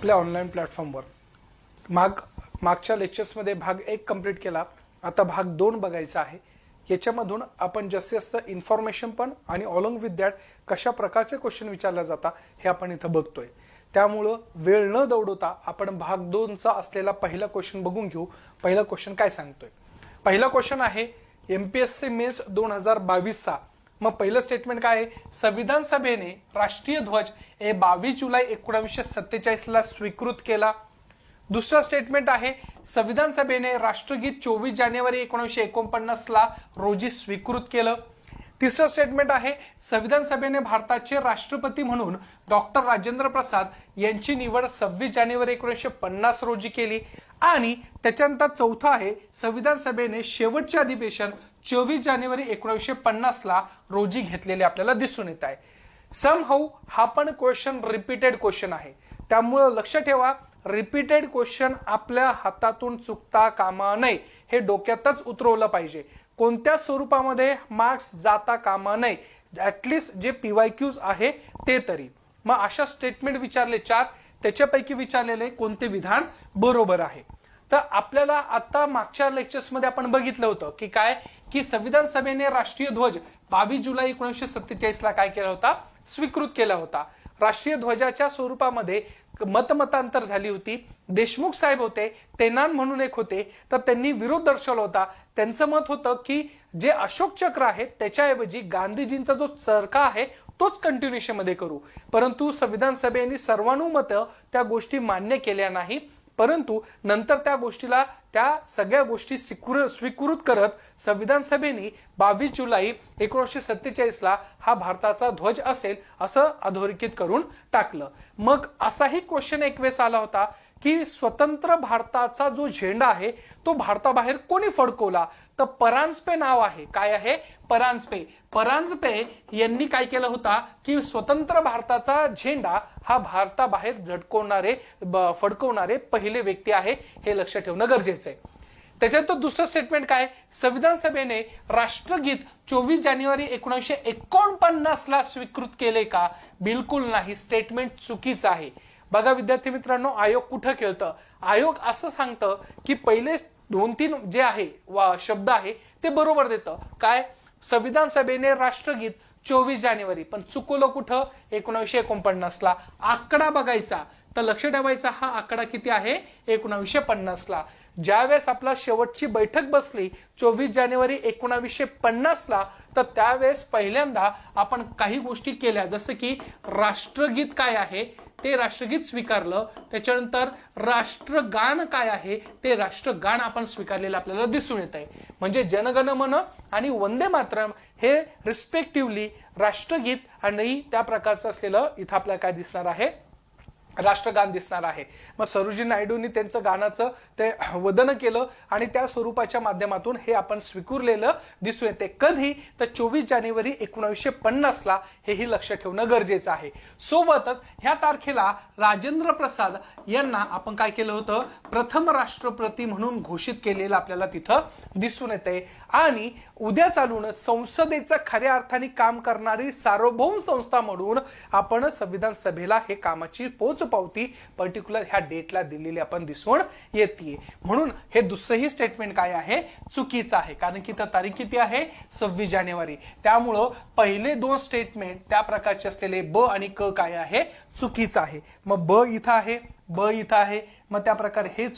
आपल्या ऑनलाईन प्लॅटफॉर्मवर मागच्या लेक्चर्समध्ये भाग 1 कंप्लीट केला. आता भाग 2 बघायचा आहे. याच्यामधून आपण जास्तीत जास्त इन्फॉर्मेशन पण आणि ऑलॉंग विथ दॅट कशा प्रकारचे क्वेश्चन विचारले जातात हे आपण इथं बघतोय. त्यामुळं वेळ न दौडवता आपण भाग 2 चा असलेला पहिला क्वेश्चन बघून घेऊ. पहिला क्वेश्चन काय सांगतोय. पहिला क्वेश्चन आहे एमपीएससी मेन्स 2022 चा. मग पहिलं स्टेटमेंट काय आहे, संविधान सभेने राष्ट्रीय ध्वज 22 जुलै 1947 ला स्वीकृत केला. दुसरा स्टेटमेंट आहे संविधान सभेने राष्ट्रगीत 24 जानेवारी 1949 ला रोजी स्वीकृत केलं. तिसरं स्टेटमेंट आहे संविधान सभेने भारताचे राष्ट्रपती म्हणून डॉक्टर राजेंद्र प्रसाद यांची निवड 26 जानेवारी 1950 रोजी केली. आणि त्याच्यानंतर चौथं आहे संविधान सभेने शेवटचे अधिवेशन 24 जानेवारी 1950 ला रोजी घेतलेले आपल्याला दिसून येत आहे. समहाऊ हा पण क्वेश्चन रिपीटेड क्वेश्चन आहे. त्यामुळे लक्ष ठेवा, रिपीटेड क्वेश्चन आपल्या हातातून चुकता कामा नये हे डोक्यातच उतरवलं पाहिजे. कोणत्या स्वरूपामध्ये मार्क्स जाता कामा नये, ऍटलिस्ट जे पीवायक्यूज आहे ते तरी. मग अशा स्टेटमेंट विचारले 4, त्याच्यापैकी विचारलेले कोणते विधान बरोबर आहे. तर आपल्याला आता मागच्या लेक्चर्स मध्ये आपण बघितलं होतं की काय की संविधान सभेने राष्ट्रीय ध्वज 22 जुलै 1947 ला काय केला होता, स्वीकृत केला होता. राष्ट्रीय ध्वजाच्या स्वरूपामध्ये मतमतांतर झाली होती. देशमुख साहेब होते, तेनान म्हणून एक होते, तर त्यांनी विरोध दर्शवला होता. त्यांचं मत होतं की जे अशोक चक्र आहे त्याच्याऐवजी गांधीजींचा जो चरखा आहे तोच कंटिन्युएशन मध्ये करू. परंतु संविधान सभेने सर्वानुमते त्या गोष्टी मान्य केल्या नाही. परंतु नंतर त्या सगळ्या गोष्टी स्वीकृत करत संविधान सभेने 22 जुलै 1947 ला हा भारताचा ध्वज असेल असं अधोरेखित करून टाकलं. मग असाही क्वेश्चन एक वेळेस आला होता की स्वतंत्र भारताचा जो झेंडा आहे तो भारताबाहेर कोणी फडकवला, तर परांजपे नाव आहे. काय आहे, परांजपे यांनी काय केलं होता की स्वतंत्र भारताचा झेंडा हा भारताबाहेर फडकवणारे पहिले व्यक्ती आहे. हे लक्ष ठेवणं गरजेचं आहे. त्याच्यानंतर दुसरं स्टेटमेंट काय, संविधान सभेने राष्ट्रगीत 24 जानेवारी 1949 ला स्वीकृत केले का, बिलकुल नाही. स्टेटमेंट चुकीचं आहे. बघा विद्यार्थी मित्रांनो, आयोग कुठं खेळतं, आयोग असं सांगतं की पहिले 2-3 जे आहे शब्द आहे ते बरोबर देतं. काय, संविधान सभेने राष्ट्रगीत 24 जानेवारी, पण चुकवलं कुठं, 1949 ला. आकडा बघायचा तर लक्ष ठेवायचा, हा आकडा किती आहे, 1950 ला. ज्यावेळेस आपला शेवटची बैठक बसली 24 जानेवारी 1950 ला, तर त्यावेळेस पहिल्यांदा आपण काही गोष्टी केल्या, जसं की राष्ट्रगीत काय आहे ते राष्ट्रगीत स्वीकारलं. त्याच्यानंतर राष्ट्रगान काय आहे ते राष्ट्रगान आपण स्वीकारलेलं आपल्याला दिसून येत आहे. म्हणजे जनगण मन आणि वंदे मातरम हे रिस्पेक्टिव्हली राष्ट्रगीत आणि त्या प्रकारचं असलेलं इथं आपल्याला काय दिसणार आहे, राष्ट्रगान दिसणार आहे. मग सरोजिनी नायडूंनी त्यांचं गाण्याचं ते वदन केलं आणि त्या स्वरूपाच्या माध्यमातून हे आपण स्वीकारलेलं दिसून येते. कधी, तर 24 जानेवारी 1950 ला. हेही लक्ष ठेवणं गरजेचं आहे. सोबतच ह्या तारखेला राजेंद्र प्रसाद यांना आपण काय केलं होतं, प्रथम राष्ट्रपती म्हणून घोषित केलेलं आपल्याला तिथं दिसून येते. आणि उद्या चालून संसदेचं खऱ्या अर्थाने काम करणारी सार्वभौम संस्था म्हणून आपण संविधान सभेला हे कामाची पोचपावती पर्टिक्युलर ह्या डेटला दिलेली आपण दिसून येते. म्हणून हे दुसरंही स्टेटमेंट काय आहे, चुकीचं आहे. कारण की तारीख किती आहे, 26 जानेवारी. त्यामुळं पहिले 2 स्टेटमेंट त्या प्रकारचे असलेले ब आणि क काय आहे, चुकीचं आहे. मग ब इथं आहे, ब इथं आहे, मग त्या प्रकारे हे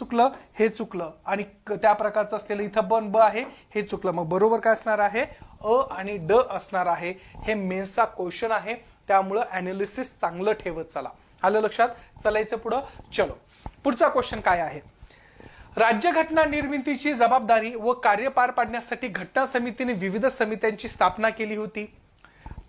चुकलं आणि त्या प्रकारचं असलेलं इथं पण ब आहे, हे चुकलं. मग बरोबर काय असणार आहे, अ आणि ड असणार आहे. हे मेन्सचा क्वेश्चन आहे, त्यामुळं अनालिसिस चांगलं ठेवत चला. आलं लक्षात, चलायचं पुढं. चलो, पुढचा क्वेश्चन काय आहे, राज्यघटना निर्मितीची जबाबदारी व कार्य पार पाडण्यासाठी घटना समितीने विविध समित्यांची स्थापना केली होती.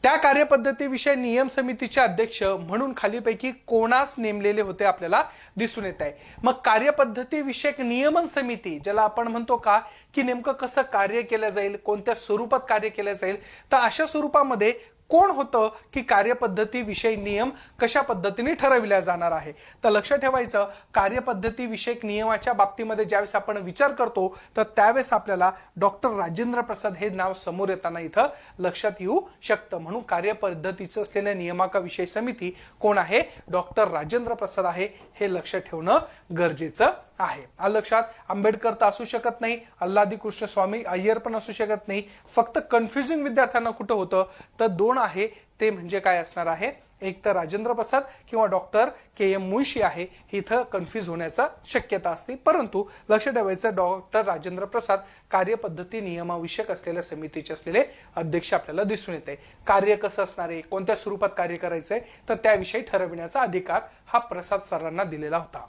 त्या कार्यपद्धतीविषयी नियम समितीचे अध्यक्ष म्हणून खालीपैकी कोणास नेमलेले होते आपल्याला दिसून येत आहे. मग कार्यपद्धती विषयक नियमन समिती ज्याला आपण म्हणतो का की नेमकं कसं कार्य केलं जाईल, कोणत्या स्वरूपात कार्य केलं जाईल, तर अशा स्वरूपामध्ये कोण होतं की कार्यपद्धती विषयी नियम कशा पद्धतीने ठरविल्या जाणार आहे. तर लक्षात ठेवायचं, कार्यपद्धती विषयक नियमाच्या बाबतीमध्ये ज्यावेळेस आपण विचार करतो तर त्यावेळेस आपल्याला डॉक्टर राजेंद्र प्रसाद हे नाव समोर येताना इथं लक्षात येऊ शकतं. म्हणून कार्यपद्धतीचं असलेल्या नियामकाविषयी समिती कोण आहे, डॉक्टर राजेंद्र प्रसाद आहे, हे लक्षात ठेवणं गरजेचं आहे. लक्षात, आंबेडकर तर असू शकत नाही, अल्लादी कृष्ण स्वामी अय्यर पण असू शकत नाही. फक्त कन्फ्युजिंग विद्यार्थ्यांना कुठं होतं तर दोन आहे, ते म्हणजे काय असणार आहे, एक तर राजेंद्र प्रसाद किंवा डॉक्टर के.एम. मुळशी आहे. इथं कन्फ्युज होण्याचा शक्यता असते. परंतु लक्षात ठेवायचं, डॉक्टर राजेंद्र प्रसाद कार्यपद्धती नियमाविषयक असलेल्या समितीचे असलेले अध्यक्ष आपल्याला दिसून येते. कार्य कसं असणार आहे, कोणत्या स्वरूपात कार्य करायचंय तर त्याविषयी ठरविण्याचा अधिकार हा प्रसाद सरांना दिलेला होता.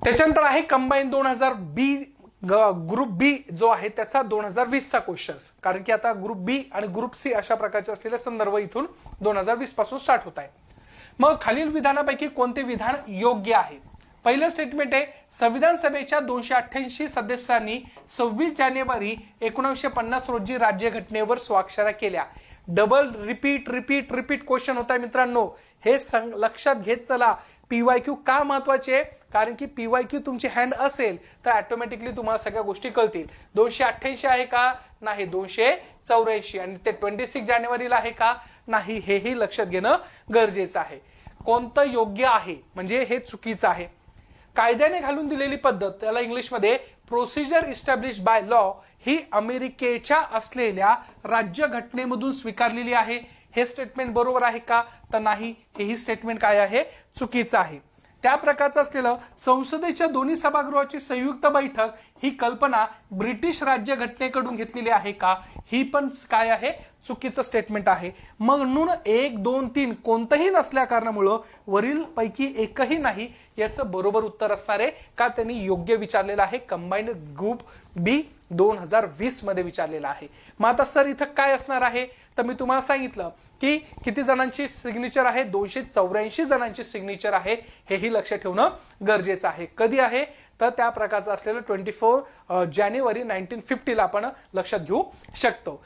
त्याच्यानंतर आहे कंबाईन 2000 बी ग्रुप बी जो आहे त्याचा 2020 चा क्वेश्चन्स. कारण की आता ग्रुप बी आणि ग्रुप सी अशा प्रकारचे असलेले संदर्भ इथून 2020 पासून स्टार्ट होत आहे. मग खालील विधानापैकी कोणते विधान योग्य आहे. पहिलं स्टेटमेंट आहे, संविधान सभेच्या 288 सदस्यांनी 26 जानेवारी 1950 रोजी राज्यघटनेवर स्वाक्षऱ्या केल्या. Double repeat repeat repeat question होता मित्रांनो, हे लक्षात घेत चला. पीवायक्यू का महत्वाचे, कारण की पीवायक्यू तुमची हँड असेल तर ऑटोमॅटिकली तुम्हाला सगळ्या गोष्टी कळतील. 288 आहे का, नाही 284, आणि ते 26 जानेवारीला आहे का, नाही, हेही लक्षात घेणं गरजेचं आहे. कोणतं योग्य आहे म्हणजे हे चुकीचं आहे. कायद्याने घालून दिलेली पद्धत, त्याला इंग्लिशमध्ये प्रोसिजर इस्टॅब्लिश बाय लॉ, ही अमेरिकेच्या असलेल्या राज्यघटनेमधून स्वीकारलेली आहे. हे स्टेटमेंट बरोबर आहे का, तर नाही, हेही स्टेटमेंट काय आहे, चुकीचं आहे. त्या प्रकारचं असलेलं संसदेच्या दोन्ही सभागृहाची संयुक्त बैठक ही कल्पना ब्रिटिश राज्यघटनेकडून घेतलेली आहे का, ही पण काय आहे, चुकीचं स्टेटमेंट आहे. म्हणून 1, 2, 3 कोणतंही नसल्या कारणामुळं वरील पैकी एकही नाही याचं बरोबर उत्तर असणार आहे. का, त्यांनी योग्य विचारलेलं आहे. कंबाईंड ग्रुप बी 2020 मध्ये विचारलेला आहे. मग आता सर इथं काय असणार आहे, तर मी तुम्हाला सांगितलं की किती जणांची सिग्नेचर आहे, 284 जणांची सिग्नेचर आहे, हेही लक्षात ठेवणं गरजेचं आहे. कधी आहे तर त्या प्रकारचं असलेलं 24 जानेवारी 1950 आपण लक्षात घेऊ शकतो.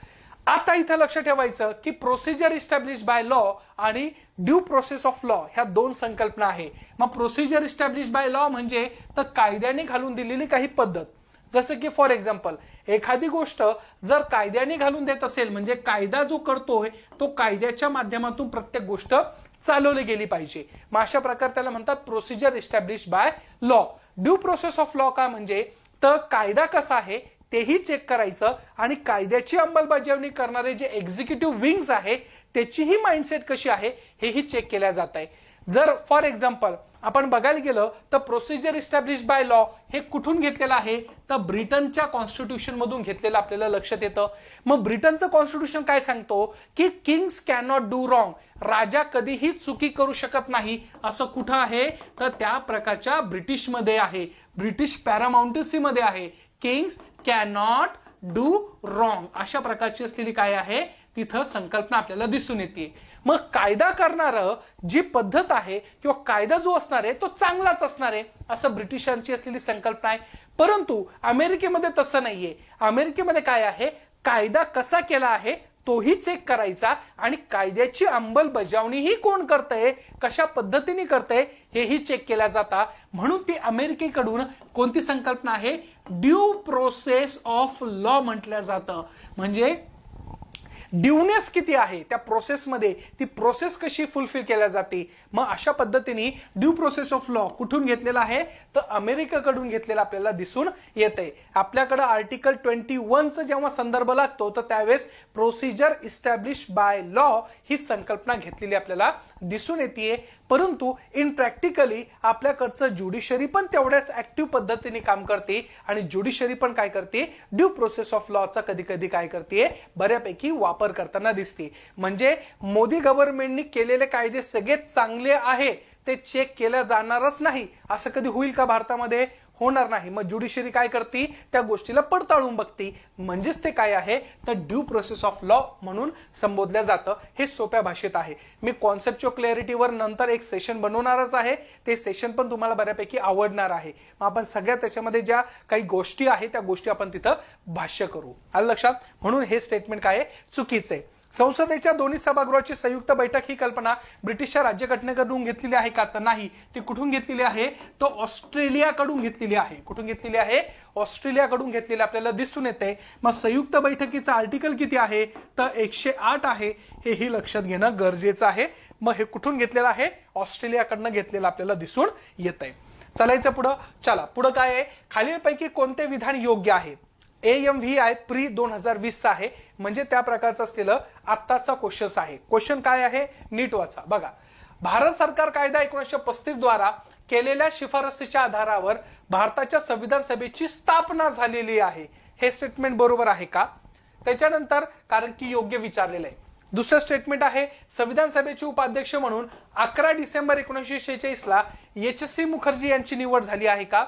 आता इथं लक्षात ठेवायचं की प्रोसिजर इस्टॅब्लिश बाय लॉ आणि ड्यू प्रोसेस ऑफ लॉ ह्या दोन संकल्पना आहे. मग प्रोसिजर इस्टॅब्लिश बाय लॉ म्हणजे तर कायद्याने घालून दिलेली काही पद्धत. जसं की फॉर एक्झाम्पल, एखादी गोष्ट जर कायद्याने घालून देत असेल म्हणजे कायदा जो करतोय तो कायद्याच्या माध्यमातून प्रत्येक गोष्ट चालवली गेली पाहिजे. मग अशा प्रकारे त्याला म्हणतात procedure establish by law. Due process of law का, म्हणजे तर कायदा कसा आहे तेही चेक करायचं आणि कायद्याची अंमलबजावणी करणारे जे एक्झिक्युटिव्ह विंग्स आहे त्याचीही माइंडसेट कशी आहे हेही चेक केल्या जात आहे. जर फॉर एक्झाम्पल आपण बघायला गेलं तर प्रोसिजर इस्टॅब्लिश बाय लॉ हे कुठून घेतलेलं आहे, तर ब्रिटनच्या कॉन्स्टिट्यूशन मधून घेतलेलं आपल्याला लक्षात येतं. मग ब्रिटनचं कॉन्स्टिट्यूशन काय सांगतो की kings can not do wrong, राजा कधीही चुकी करू शकत नाही, असं कुठं आहे तर त्या प्रकारच्या ब्रिटिशमध्ये आहे, ब्रिटिश पॅरामाउंटसी मध्ये आहे. Kings can not do wrong अशा प्रकारची असलेली काय आहे तिथं संकल्पना आपल्याला दिसून येते. मग कायदा करणारं जी पद्धत आहे किंवा कायदा जो असणार आहे तो चांगलाच असणार आहे असं ब्रिटिशांची असलेली संकल्पना आहे. परंतु अमेरिकेमध्ये तसं नाहीये. अमेरिकेमध्ये काय आहे, कायदा कसा केला आहे तोही चेक करायचा आणि कायद्याची अंमलबजावणीही कोण करतंय, कशा पद्धतीने करतंय हेही चेक केल्या जाता. म्हणून ती अमेरिकेकडून कोणती संकल्पना आहे, ड्यू प्रोसेस ऑफ लॉ म्हटलं जातं. म्हणजे ड्यूनेस किती आहे त्या प्रोसेसमध्ये, ती प्रोसेस कशी फुलफिल केल्या जाते. मग अशा पद्धतीने ड्यू प्रोसेस ऑफ लॉ कुठून घेतलेला आहे तर अमेरिकेकडून घेतलेला आपल्याला दिसून येते. आपल्याकडे आर्टिकल 21 जेव्हा संदर्भ लागतो तर त्यावेळेस प्रोसिजर इस्टॅब्लिश बाय लॉ ही संकल्पना घेतलेली आपल्याला दिसून येते. परंतु इन प्रॅक्टिकली आपल्याकडचं ज्युडिशरी पण तेवढ्याच ऍक्टिव्ह पद्धतीने काम करते आणि ज्युडिशरी पण काय करते, ड्यू प्रोसेस ऑफ लॉचा कधी कधी काय करते, बऱ्यापैकी वापर करताना दिसते. म्हणजे मोदी गव्हर्नमेंटनी केलेले कायदे सगळेच चांगले आहे ते चेक केल्या जाणारच नाही असं कधी होईल का भारतामध्ये, होणार नाही. मग ज्युडिशरी काय करते, त्या गोष्टीला पडताळून बघते. म्हणजेच ते काय आहे तर ड्यू प्रोसेस ऑफ लॉ म्हणून संबोधलं जातं. हे सोप्या भाषेत आहे. मी कॉन्सेप्च्युअल क्लॅरिटीवर नंतर एक सेशन बनवणारच आहे, ते सेशन पण तुम्हाला बऱ्यापैकी आवडणार आहे. मग आपण सगळ्या त्याच्यामध्ये ज्या काही गोष्टी आहेत त्या गोष्टी आपण तिथं भाष्य करू. आलं लक्षात. म्हणून हे स्टेटमेंट काय आहे, चुकीचं आहे. संसदेच्या दोन्ही सभागृहाची संयुक्त बैठक ही कल्पना ब्रिटिशच्या राज्यघटनेकडून घेतलेली आहे का? तर नाही, ती कुठून घेतलेली आहे? तो ऑस्ट्रेलियाकडून घेतलेली आहे. कुठून घेतलेली आहे? ऑस्ट्रेलियाकडून घेतलेली आपल्याला दिसून येते. मग संयुक्त बैठकीचा आर्टिकल किती आहे? तर 108 आहे. हेही लक्षात घेणं गरजेचं आहे. मग हे कुठून घेतलेलं आहे? ऑस्ट्रेलियाकडनं घेतलेलं आपल्याला दिसून येत आहे. चालायचं पुढं. चला पुढं काय आहे? खालीलपैकी कोणते विधान योग्य आहे? AMVI प्री 2020 आहे, म्हणजे त्या प्रकारचं असलेलं आत्ताचा क्वेश्चन आहे. क्वेश्चन काय आहे? नीट वाचा. बघा, भारत सरकार कायदा 1935 द्वारा केलेल्या शिफारसीच्या आधारावर भारताच्या संविधान सभेची स्थापना झालेली आहे. हे स्टेटमेंट बरोबर आहे का? त्याच्यानंतर कारण की योग्य विचारलेलं आहे. दुसरं स्टेटमेंट आहे, संविधान सभेचे उपाध्यक्ष म्हणून 11 डिसेंबर 1946 ला HC मुखर्जी यांची निवड झाली आहे का?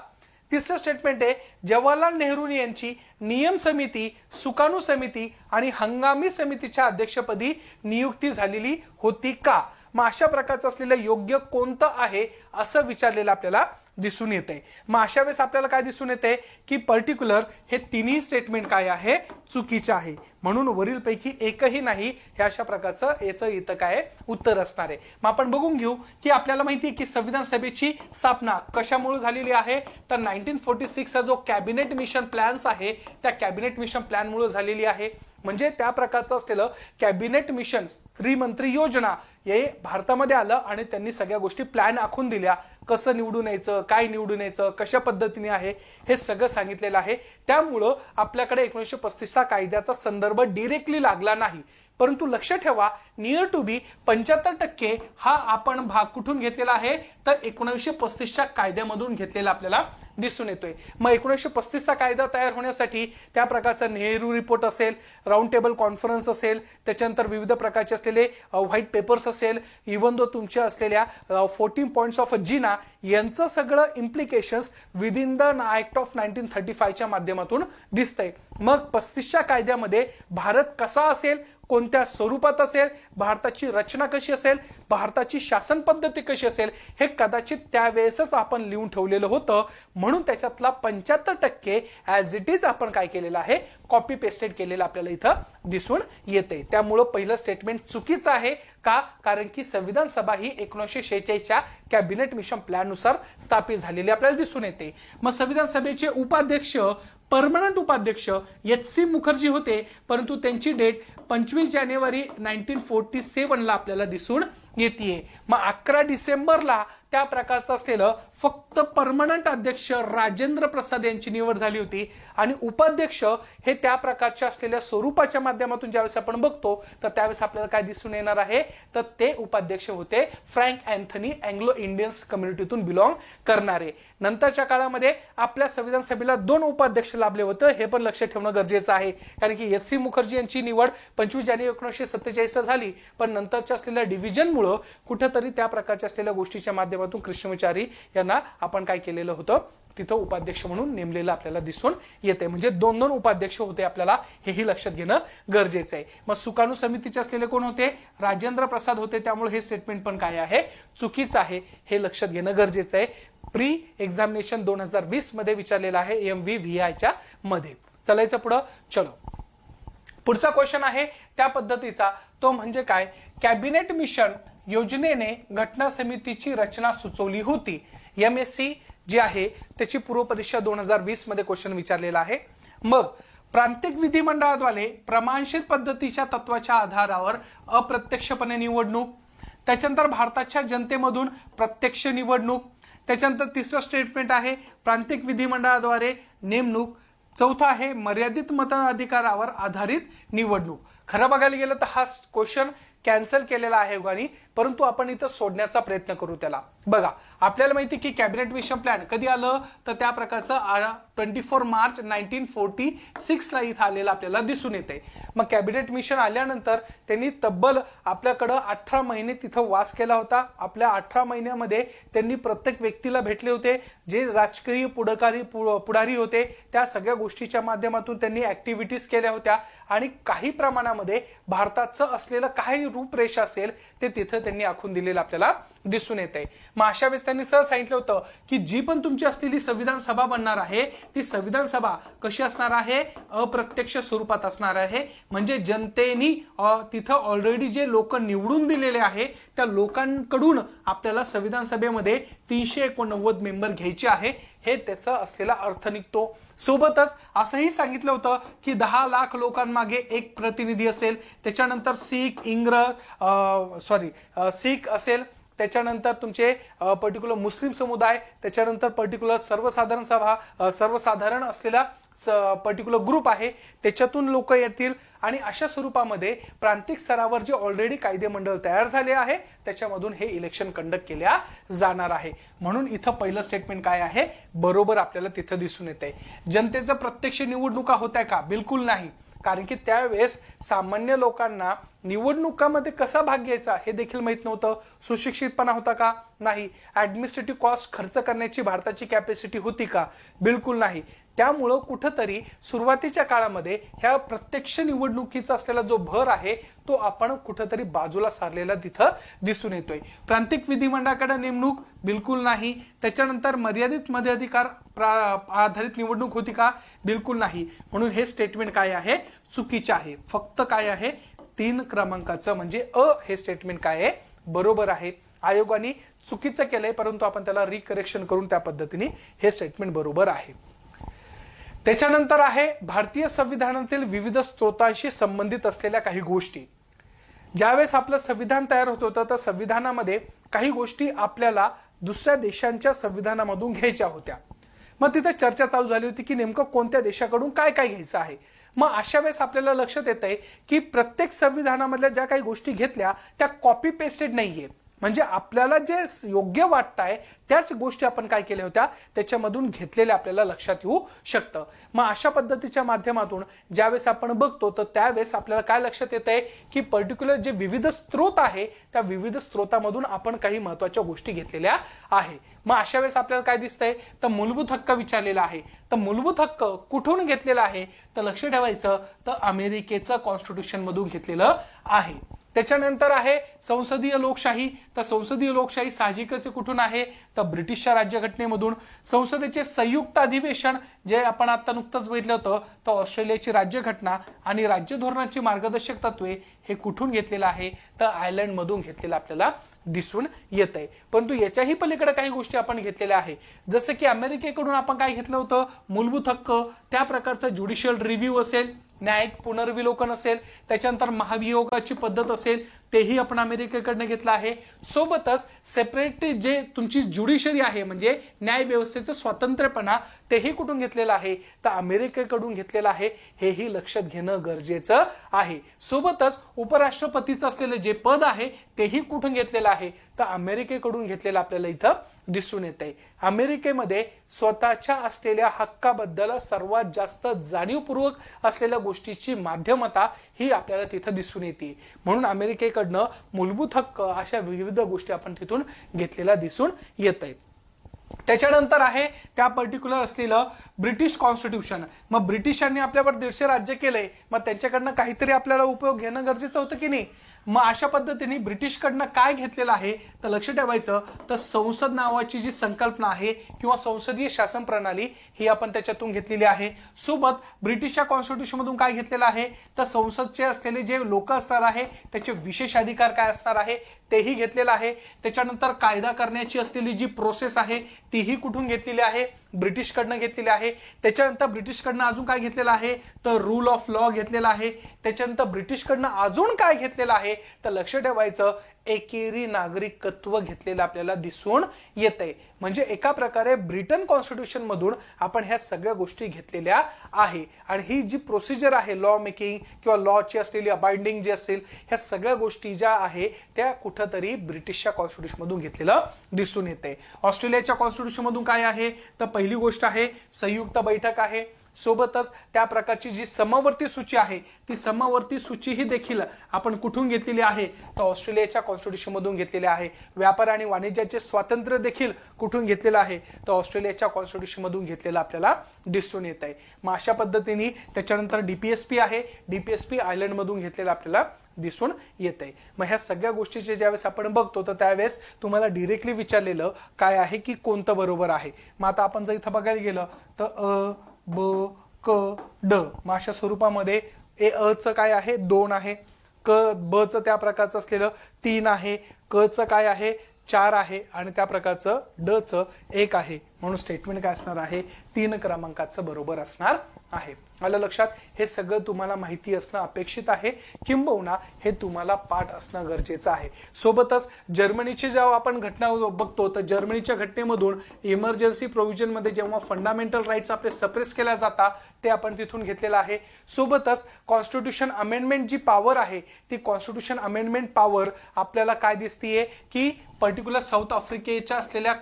तिसरं स्टेटमेंट आहे, जवाहरलाल नेहरू यांची नियम समिती, सुकाणू समिती आणि हंगामी समितीच्या अध्यक्षपदी नियुक्ती झालेली होती का? मग अशा प्रकारचं असलेलं योग्य कोणतं आहे असं विचारलेलं आपल्याला दिसून येते. मग अशा वेळेस आपल्याला काय दिसून येते की पर्टिक्युलर हे तिन्ही स्टेटमेंट काय आहे? चुकीचे आहे. म्हणून वरीलपैकी एकही नाही, हे अशा प्रकारचं याचं इथं काय उत्तर असणार आहे. मग आपण बघून घेऊ की आपल्याला माहिती आहे की संविधान सभेची स्थापना कशामुळे झालेली आहे? तर 1946 चा जो कॅबिनेट मिशन प्लॅन्स आहे, त्या कॅबिनेट मिशन प्लॅन मुळे झालेली आहे. म्हणजे त्या प्रकारचं असलेलं कॅबिनेट मिशन, त्रिमंत्री योजना हे भारतामध्ये आलं आणि त्यांनी सगळ्या गोष्टी प्लॅन आखून दिल्या. कसं निवडून यायचं, काय निवडून यायचं, कशा पद्धतीने आहे, हे सगळं सांगितलेलं आहे. त्यामुळं आपल्याकडे 1935 चा कायद्याचा संदर्भ डिरेक्टली लागला नाही. परंतु लक्ष ठेवा, नियर टू बी 75% हा आपण भाग कुठून घेतलेला आहे? तर 1935 च्या कायद्यामधून घेतलेला आपल्याला दिसून येतोय. मग 1935 चा कायदा तयार होण्यासाठी त्या प्रकारचा नेहरू रिपोर्ट असेल, राऊंड टेबल कॉन्फरन्स असेल, त्याच्यानंतर विविध प्रकारचे असलेले व्हाईट पेपर्स असेल, इव्हन दो तुमच्या असलेल्या 14 पॉइंट्स ऑफ जिना, यांचं सगळं implications within the act of 1935 च्या माध्यमातून दिसतंय. मग 35 च्या कायद्यामध्ये भारत कसा असेल, कोणत्या स्वरूपात असेल, भारताची रचना कशी असेल, भारताची शासन पद्धती कशी असेल, हे कदाचित त्यावेळेसच आपण लिहून ठेवलेलं होतं. म्हणून त्याच्यातला 75% ऍज इट इज आपण काय केलेलं आहे? कॉपी पेस्टेड केलेलं आपल्याला इथं दिसून येते. त्यामुळं पहिलं स्टेटमेंट चुकीचं आहे का? कारण की संविधान सभा ही 1946 च्या कॅबिनेट मिशन प्लॅन नुसार स्थापित झालेली आपल्याला दिसून येते. मग संविधान सभेचे उपाध्यक्ष, परमनंट उपाध्यक्ष HC मुखर्जी होते, परंतु त्यांची डेट 25 जानेवारी 1947 ला आपल्याला दिसून येते. मग 11 डिसेंबरला त्या प्रकारचं असलेलं फक्त परमनंट अध्यक्ष राजेंद्र प्रसाद यांची निवड झाली होती आणि उपाध्यक्ष हे त्या प्रकारच्या असलेल्या स्वरूपाच्या माध्यमातून ज्यावेळेस आपण बघतो तर त्यावेळेस आपल्याला काय दिसून येणार आहे? तर ते उपाध्यक्ष होते फ्रँक अँथनी, अँग्लो इंडियन्स कम्युनिटीतून बिलॉंग करणारे. नंतरच्या काळामध्ये आपल्या संविधान सभेला 2 उपाध्यक्ष लाभले होते, हे पण लक्षात ठेवणं गरजेचं आहे. कारण की HC मुखर्जी यांची निवड 25 जानेवारी 1947 झाली, पण नंतरच्या असलेल्या डिव्हिजनमुळे कुठेतरी त्या प्रकारच्या असलेल्या गोष्टीच्या माध्यमातून कृष्णमाचारी यांना आपण काय केलेलं होतं? तिथं उपाध्यक्ष म्हणून नेमलेलं आपल्याला दिसून येते. म्हणजे 2 उपाध्यक्ष होते आपल्याला, हेही लक्षात घेणं गरजेचं आहे. मग सुकाणू समितीचे असलेले कोण होते? राजेंद्र प्रसाद होते. त्यामुळे हे स्टेटमेंट पण काय आहे? चुकीचं आहे, हे लक्षात घेणं गरजेचं आहे. प्री एक्झामिनेशन 2020 मध्ये विचारलेलं आहे AMVI च्या मध्ये. चलायचं पुढं. चलो, पुढचा क्वेश्चन आहे त्या पद्धतीचा, तो म्हणजे काय? कॅबिनेट मिशन योजनेने घटना समितीची रचना सुचवली होती. MSc जी आहे त्याची पूर्व परीक्षा 2020 मध्ये क्वेश्चन विचारलेला आहे. मग प्रांतिक विधिमंडळाद्वारे प्रमाणशीर पद्धतीच्या तत्वाच्या आधारावर अप्रत्यक्षपणे निवडणूक, त्याच्यानंतर भारताच्या जनतेमधून प्रत्यक्ष निवडणूक, त्याच्यानंतर तिसरं स्टेटमेंट आहे प्रांतिक विधिमंडळाद्वारे नेमणूक, चौथा आहे मर्यादित मताधिकारावर आधारित निवडणूक. खरं बघायला गेलं तर हा क्वेश्चन कॅन्सल केलेला आहे योगाने, परंतु आपण इथं सोडण्याचा प्रयत्न करू त्याला. बघा, आपल्याला माहिती की कॅबिनेट मिशन प्लॅन कधी आलं? तर त्या प्रकारचं 24 मार्च 1946 ला इथं आलेलं आपल्याला दिसून येते. मग कॅबिनेट मिशन आल्यानंतर त्यांनी तब्बल आपल्याकडं 18 महिने तिथं वास केला होता. आपल्या 18 महिन्यामध्ये त्यांनी प्रत्येक व्यक्तीला भेटले होते, जे राजकीय पुढारी होते, त्या सगळ्या गोष्टीच्या माध्यमातून त्यांनी ऍक्टिव्हिटीज केल्या होत्या आणि काही प्रमाणामध्ये भारताचं असलेलं काही रूपरेषा असेल ते तिथं त्यांनी आखून दिलेलं आपल्याला दिसून येते. मग अशा वेळेस त्यांनी सहज सांगितलं होतं की जी पण तुमची असलेली संविधान सभा बनणार आहे ती संविधान सभा कशी असणार आहे, अप्रत्यक्ष स्वरूपात असणार आहे. म्हणजे जनतेने तिथं ऑलरेडी जे लोक निवडून दिलेले आहे त्या लोकांकडून आपल्याला संविधान सभेमध्ये 389 मेंबर घ्यायचे आहे, हे त्याचा असलेला अर्थ निघतो. सोबतच असंही सांगितलं होतं की 10 लाख लोकांमागे एक प्रतिनिधी असेल, त्याच्यानंतर शीख असेल, त्याच्यानंतर तुमचे पर्टिक्युलर मुस्लिम समुदाय, त्याच्यानंतर पर्टिक्युलर सर्वसाधारण असलेला पर्टिक्युलर ग्रुप आहे त्याच्यातून लोक येतील आणि अशा स्वरूपामध्ये प्रांतिक स्तरावर जे ऑलरेडी कायदेमंडळ तयार झाले आहे त्याच्यामधून हे इलेक्शन कंडक्ट केल्या जाणार आहे. म्हणून इथं पहिलं स्टेटमेंट काय आहे, बरोबर आपल्याला तिथं दिसून येते. जनतेचं प्रत्यक्ष निवडणुका होत आहे का? बिलकुल नाही. कारण की त्यावेळेस सामान्य लोकांना निवडणुकामध्ये कसा भाग घ्यायचा हे देखील माहित नव्हतं. सुशिक्षितपणा होता का? नाही. ऍडमिनिस्ट्रेटिव्ह कॉस्ट खर्च करण्याची भारताची कॅपॅसिटी होती का? बिलकुल नाही. त्यामुळं कुठंतरी सुरुवातीच्या काळामध्ये ह्या प्रत्यक्ष निवडणुकीचा असलेला जो भर आहे तो आपण कुठंतरी बाजूला सारलेला तिथं दिसून येतोय. प्रांतिक विधिमंडळाकडे नेमणूक बिलकुल नाही. त्याच्यानंतर मर्यादित मताधिकार आधारित निवडणूक होती का? बिलकुल नाही. म्हणून हे स्टेटमेंट काय आहे, चुकीचे आहे. फक्त काय आहे, 3 क्रमांकाचं म्हणजे हे स्टेटमेंट काय आहे, बरोबर आहे. आयोगाने चुकीचं केलंय परंतु आपण त्याला रिकरेक्शन करून त्या पद्धतीने हे स्टेटमेंट बरोबर आहे. त्याच्यानंतर आहे भारतीय संविधानातील विविध स्त्रोतांशी संबंधित असलेल्या काही गोष्टी. ज्यावेळेस आपलं संविधान तयार होत होतं तर संविधानामध्ये काही गोष्टी आपल्याला दुसऱ्या देशांच्या संविधानामधून घ्यायच्या होत्या. मग तिथे चर्चा चालू झाली होती की नेमकं कोणत्या देशाकडून काय काय घ्यायचं आहे. मग अशा वेळेस आपल्याला लक्षात येत आहे की प्रत्येक संविधानामधल्या ज्या काही गोष्टी घेतल्या त्या कॉपी पेस्टेड नाहीये. म्हणजे आपल्याला जे योग्य वाटतंय त्याच गोष्टी आपण काय केल्या होत्या त्याच्यामधून घेतलेल्या आपल्याला लक्षात येऊ शकतं. मग अशा पद्धतीच्या माध्यमातून ज्यावेळेस आपण बघतो तर त्यावेळेस आपल्याला काय लक्षात येत आहे की पर्टिक्युलर जे विविध स्त्रोत आहे त्या विविध स्त्रोतामधून आपण काही महत्वाच्या गोष्टी घेतलेल्या आहे. मग अशा वेळेस आपल्याला काय दिसतंय तर मूलभूत हक्क विचारलेला आहे. तर मूलभूत हक्क कुठून घेतलेला आहे तर लक्ष ठेवायचं तर अमेरिकेचं कॉन्स्टिट्यूशन मधून घेतलेलं आहे. त्याच्यानंतर आहे संसदीय लोकशाही. तर संसदीय लोकशाही साहजिकच कुठून आहे तर ब्रिटिशच्या राज्यघटनेमधून. संसदेचे संयुक्त अधिवेशन जे आपण आता नुकतंच बघितलं होतं तर ऑस्ट्रेलियाची राज्यघटना आणि राज्य धोरणाची मार्गदर्शक तत्वे हे कुठून घेतलेलं आहे तर आयर्लंड मधून घेतलेलं आपल्याला दिसून येत आहे. परंतु याच्याही पलीकडे काही गोष्टी आपण घेतलेल्या आहे. जसं की अमेरिकेकडून आपण काय घेतलं होतं, मूलभूत हक्क, त्या प्रकारचा ज्युडिशियल रिव्ह्यू असेल, न्यायिक पुनर्विलोकन असेल, त्याच्यानंतर महाभियोगाची पद्धत असेल तेही आपण अमेरिकेकडनं घेतलं आहे. सोबतच सेपरेट जे तुमची ज्युडिशरी आहे म्हणजे न्याय व्यवस्थेचं स्वातंत्र्यपणा तेही कुठून घेतलेलं आहे तर अमेरिकेकडून घेतलेलं आहे. हेही लक्षात घेणं गरजेचं आहे. सोबतच उपराष्ट्रपतीचं असलेलं जे पद आहे तेही कुठून घेतलेलं आहे तर अमेरिकेकडून घेतलेलं आपल्याला इथं दिसून येत आहे. अमेरिकेमध्ये स्वतःच्या असलेल्या हक्काबद्दल सर्वात जास्त जाणीवपूर्वक असलेल्या गोष्टीची माध्यमता ही आपल्याला तिथं दिसून येते. म्हणून अमेरिकेकडनं मूलभूत हक्क अशा विविध गोष्टी आपण तिथून घेतलेल्या दिसून येत आहे. त्याच्यानंतर आहे त्या पर्टिक्युलर असलेलं ब्रिटिश कॉन्स्टिट्यूशन. मग ब्रिटिशांनी आपल्यावर 150 राज्य केलंय, मग त्यांच्याकडनं काहीतरी आपल्याला उपयोग घेणं गरजेचं होतं की नाही. मग अशा पद्धतीने ब्रिटिशकडनं काय घेतलेलं आहे तर लक्ष ठेवायचं तर संसद नावाची जी संकल्पना आहे किंवा संसदीय शासन प्रणाली ही आपण त्याच्यातून घेतलेली आहे. सोबत ब्रिटिशच्या कॉन्स्टिट्यूशन मधून काय घेतलेलं आहे तर संसदचे असलेले जे लोक असणार आहे त्याचे विशेष अधिकार काय असणार आहे तेही घेतलेलं आहे. त्याच्यानंतर कायदा करण्याची असलेली जी प्रोसेस आहे तीही कुठून घेतलेली आहे, ब्रिटिशकडनं घेतलेली आहे. त्याच्यानंतर ब्रिटिशकडनं अजून काय घेतलेलं आहे तर रूल ऑफ लॉ घेतलेला आहे. त्याच्यानंतर ब्रिटिशकडनं अजून काय घेतलेलं आहे तर लक्ष ठेवायचं एकेरी नागरिकत्व घेतलेलं आपल्याला दिसून येत आहे. म्हणजे एका प्रकारे ब्रिटन कॉन्स्टिट्यूशन मधून आपण ह्या सगळ्या गोष्टी घेतलेल्या आहे. आणि ही जी प्रोसिजर आहे लॉ मेकिंग किंवा लॉची असलेली अबाइंडिंग जी असेल ह्या सगळ्या गोष्टी ज्या आहे त्या कुठंतरी ब्रिटिशच्या कॉन्स्टिट्यूशन मधून घेतलेलं दिसून येते. ऑस्ट्रेलियाच्या कॉन्स्टिट्यूशन मधून काय आहे तर पहिली गोष्ट आहे संयुक्त बैठक आहे. सोबतच त्या प्रकारची जी समवर्ती सूची आहे ती समवर्ती सूची ही देखील आपण कुठून घेतलेली आहे तर ऑस्ट्रेलियाच्या कॉन्स्टिट्यूशन मधून घेतलेली आहे. व्यापार आणि वाणिज्याचे स्वातंत्र्य देखील कुठून घेतलेलं आहे तर ऑस्ट्रेलियाच्या कॉन्स्टिट्यूशन मधून घेतलेलं आपल्याला दिसून येत आहे. मग अशा पद्धतीने त्याच्यानंतर डीपीएसपी आहे, डीपीएसपी आयर्लंड मधून घेतलेलं आपल्याला दिसून येत आहे. मग ह्या सगळ्या गोष्टीचे ज्यावेळेस आपण बघतो तर त्यावेळेस तुम्हाला डिरेक्टली विचारलेलं काय आहे की कोणतं बरोबर आहे. मग आता आपण जर इथं बघायला गेलं तर अ ब क ड मग अशा स्वरूपामध्ये अ चं काय आहे 2 आहे, क ब चं त्या प्रकारचं असलेलं 3 आहे, क चं काय आहे 4 आहे आणि त्या प्रकारचं ड चं 1 आहे. म्हणून स्टेटमेंट काय असणार आहे 3 क्रमांकाचं बरोबर असणार आहे. आलं लक्षात. हे सगळं तुम्हाला माहिती असणं अपेक्षित आहे, किंबहुना हे तुम्हाला पाठ असणं गरजेचं आहे. सोबतच जर्मनीची जेव्हा आपण घटना बघतो तर जर्मनीच्या घटनेमधून इमर्जन्सी प्रोव्हिजन मध्ये जेव्हा फंडामेंटल राईट्स आपले सप्रेस केल्या जातात ते आपण तिथून घेतलेलं आहे. सोबतच कॉन्स्टिट्यूशन अमेंडमेंट जी पॉवर आहे ती कॉन्स्टिट्यूशन अमेंडमेंट पॉवर आपल्याला काय दिसतीये की पर्टिक्युलर साऊथ आफ्रिकेच्या असलेल्या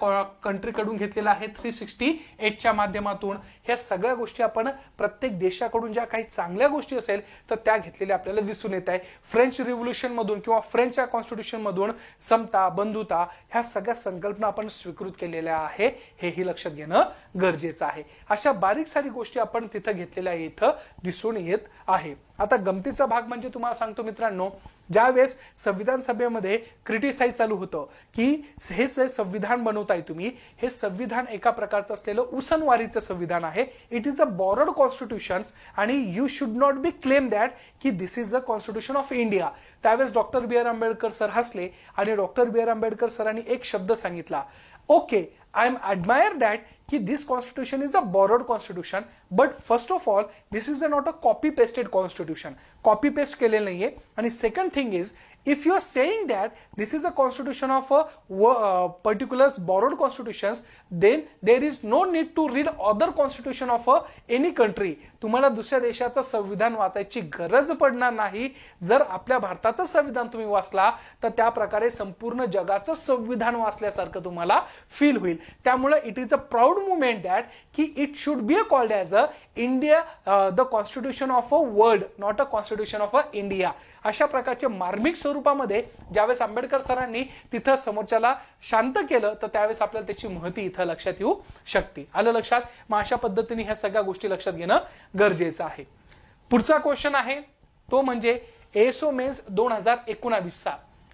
कंट्रीकडून घेतलेला आहे 368 च्या माध्यमातून. ह्या सगळ्या गोष्टी आपण प्रत्येक देशाकडून ज्या काही चांगल्या गोष्टी असेल तर त्या घेतलेल्या आपल्याला दिसून येत आहे. फ्रेंच रिव्होल्युशन मधून किंवा फ्रेंचच्या कॉन्स्टिट्यूशन मधून समता, बंधुता ह्या सगळ्या संकल्पना आपण स्वीकृत केलेल्या आहे, हेही लक्षात घेणं गरजेचं आहे. अशा बारीक सारी गोष्टी आपण तिथं घेतलेल्या इथं दिसून येत आहे. आता गमतीचा भाग म्हणजे तुम्हाला सांगतो मित्रांनो, ज्यावेळेस संविधान सभेमध्ये क्रिटिसाइज चालू होतं की हे जे संविधान बनवताय तुम्ही, हे संविधान एका प्रकारचं असलेलं उसनवारीचं संविधान आहे. It is a borrowed constitution आणि you should not be claim that की this is a constitution of India. त्यावेळेस doctor B R Ambedkar sir हसले आणि डॉक्टर बी आर आंबेडकर सरांनी एक शब्द सांगितला, okay I am admire that कि this constitution is a borrowed constitution, but first of all this is not a copy pasted constitution. Copy paste केलेलं नाहीये. आणि second thing is if you are saying that this is a constitution of a particular borrowed constitutions, then there is no need to read other constitution of any country. तुम्हाला दुसऱ्या देशाचं संविधान वाचायची गरज पडणार नाही. जर आपल्या भारताचं संविधान तुम्ही वाचला तर त्या प्रकारे संपूर्ण जगाचं संविधान वाचल्यासारखं तुम्हाला फील होईल. त्यामुळे it is a proud movement that की it should be called as a India the constitution of a world, not a constitution of a India. अशा प्रकारचे मार्मिक स्वरूपामध्ये ज्यावेळेस आंबेडकर सरांनी तिथं समोरच्याला शांत केलं तर त्यावेळेस आपल्याला त्याची महती इथं लक्षात येऊ शकते. आलं लक्षात. मग अशा पद्धतीने ह्या सगळ्या गोष्टी लक्षात घेणं गरजेचं आहे. पुढचा क्वेश्चन आहे तो म्हणजे एसओ मेन्स 2019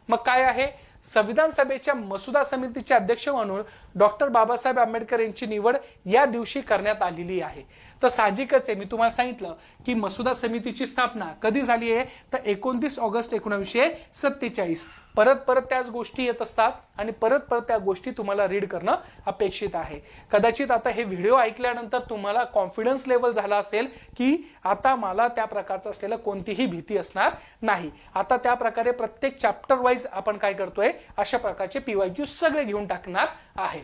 मग काय आहे, संविधान सभेच्या मसुदा समितीचे अध्यक्ष म्हणून डॉक्टर बाबासाहेब आंबेडकर यांची निवड या दिवशी करण्यात आलेली आहे. तर साहजिकच आहे, मी तुम्हाला सांगितलं की मसुदा समितीची स्थापना कधी झाली आहे तर 29 ऑगस्ट 1947. परत त्याच गोष्टी येत असतात आणि परत त्या गोष्टी तुम्हाला रीड करणं अपेक्षित आहे. कदाचित आता हे व्हिडिओ ऐकल्यानंतर तुम्हाला कॉन्फिडन्स लेवल झाला असेल की आता मला त्या प्रकारचं असलेलं कोणतीही भीती असणार नाही. आता त्या प्रकारे प्रत्येक चॅप्टर वाईज आपण काय करतोय अशा प्रकारचे पीवायक्यू सगळे घेऊन टाकणार आहे.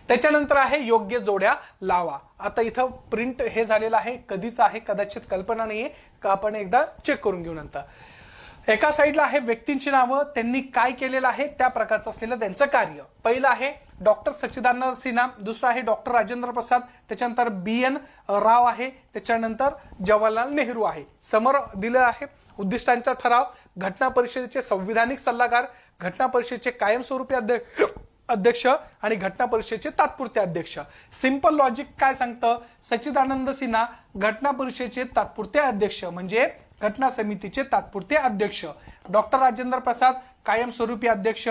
त्याच्यानंतर आहे योग्य जोड्या लावा. आता इथं प्रिंट हे झालेलं आहे, कधीच आहे कदाचित कल्पना नाहीये का, आपण एकदा चेक करून घेऊ नंतर. एका साईडला आहे व्यक्तींची नावं, त्यांनी काय केलेलं आहे त्या प्रकारचं असलेलं त्यांचं कार्य. पहिलं आहे डॉक्टर सच्चिदानंद सिन्हा, दुसरं आहे डॉक्टर राजेंद्र प्रसाद, त्याच्यानंतर BN राव आहे, त्याच्यानंतर जवाहरलाल नेहरू आहे. समोर दिलं आहे उद्दिष्टांचा ठराव, घटना परिषदेचे संविधानिक सल्लागार, घटना परिषदेचे कायमस्वरूपी अध्यक्ष आणि घटना परिषदेचे तात्पुरते अध्यक्ष. सिंपल लॉजिक काय सांगतं, सच्चिदानंद सिन्हा घटना परिषदेचे तात्पुरते अध्यक्ष म्हणजे घटना समितीचे तात्पुरते अध्यक्ष, डॉक्टर राजेंद्र प्रसाद कायमस्वरूपी अध्यक्ष,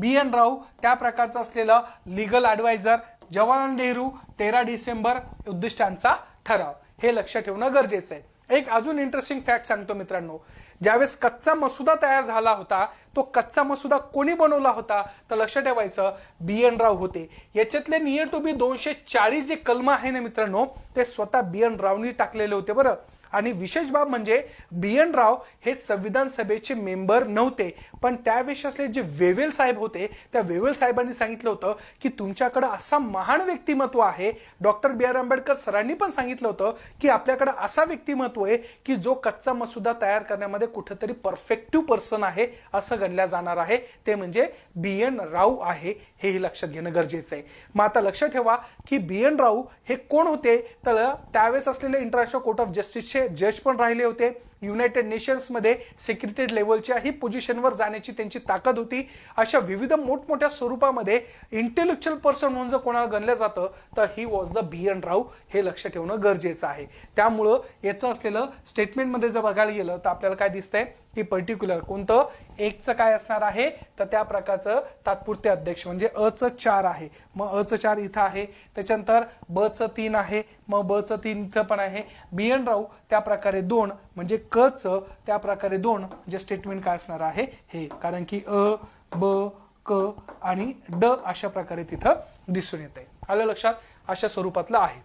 BN राव त्या प्रकारचं असलेलं लीगल ऍडवायझर, जवाहरलाल नेहरू 13 डिसेंबर उद्दिष्टांचा ठराव. हे लक्षात ठेवणं गरजेचं आहे. एक अजून इंटरेस्टिंग फॅक्ट सांगतो मित्रांनो, ज्यावेळेस कच्चा मसुदा तयार झाला होता तो कच्चा मसुदा कोणी बनवला होता तर लक्षात ठेवायचं BN राव होते. याच्यातले नियर टू बी 240 जे कलम आहे ना मित्रांनो ते स्वतः BN रावनी टाकलेले होते बरं. आणि विशेष बाब म्हणजे बी एन राव हे संविधान सभेचे मेंबर नव्हते, पण त्यावेळेस असले जे वेवेल साहेब होते त्या वेवेल साहेबांनी सांगितलं होतं की तुमच्याकडे असा महान व्यक्तिमत्व आहे. डॉक्टर बी आर आंबेडकर सरांनी पण सांगितलं होतं की आपल्याकडे असा व्यक्तिमत्व आहे की जो कच्चा मसुदा तयार करण्यामध्ये कुठेतरी परफेक्टिव्ह पर्सन आहे असं गणल्या जाणार आहे, ते म्हणजे बी एन राव आहे. हेही लक्षात घेणं गरजेचं आहे. मग आता लक्षात ठेवा की बी एन राव हे कोण होते, तर त्यावेळेस असलेले इंटरनॅशनल कोर्ट ऑफ जस्टिसचे जज पण राहिले होते. युनायटेड नेशन्स मध्ये सेक्रेटरी लेवलच्या ही पोझिशनवर जाण्याची त्यांची ताकद होती. अशा विविध मोठमोठ्या स्वरूपामध्ये इंटेलेक्च्युअल पर्सन म्हणून जर कोणाला गणलं जातं तर he was the B N Rau, हे लक्ष ठेवणं गरजेचं आहे. त्यामुळं याचं असलेलं स्टेटमेंटमध्ये जर बघायला गेलं तर आपल्याला काय दिसतंय की पर्टिक्युलर कोणतं एकचं काय असणार आहे, तर त्या प्रकारचं तात्पुरते अध्यक्ष म्हणजे अचं 4 आहे. मग अचं 4 इथं आहे, त्याच्यानंतर बचं 3 आहे, मग बचं 3 इथं पण आहे. बी एन राव त्या प्रकारे 2 म्हणजे कचं त्या प्रकारे 2 म्हणजे स्टेटमेंट काय असणार आहे हे, कारण की अ ब क आणि ड अशा प्रकारे तिथं दिसून येत आहे. आलं लक्षात, अशा स्वरूपातलं आहे.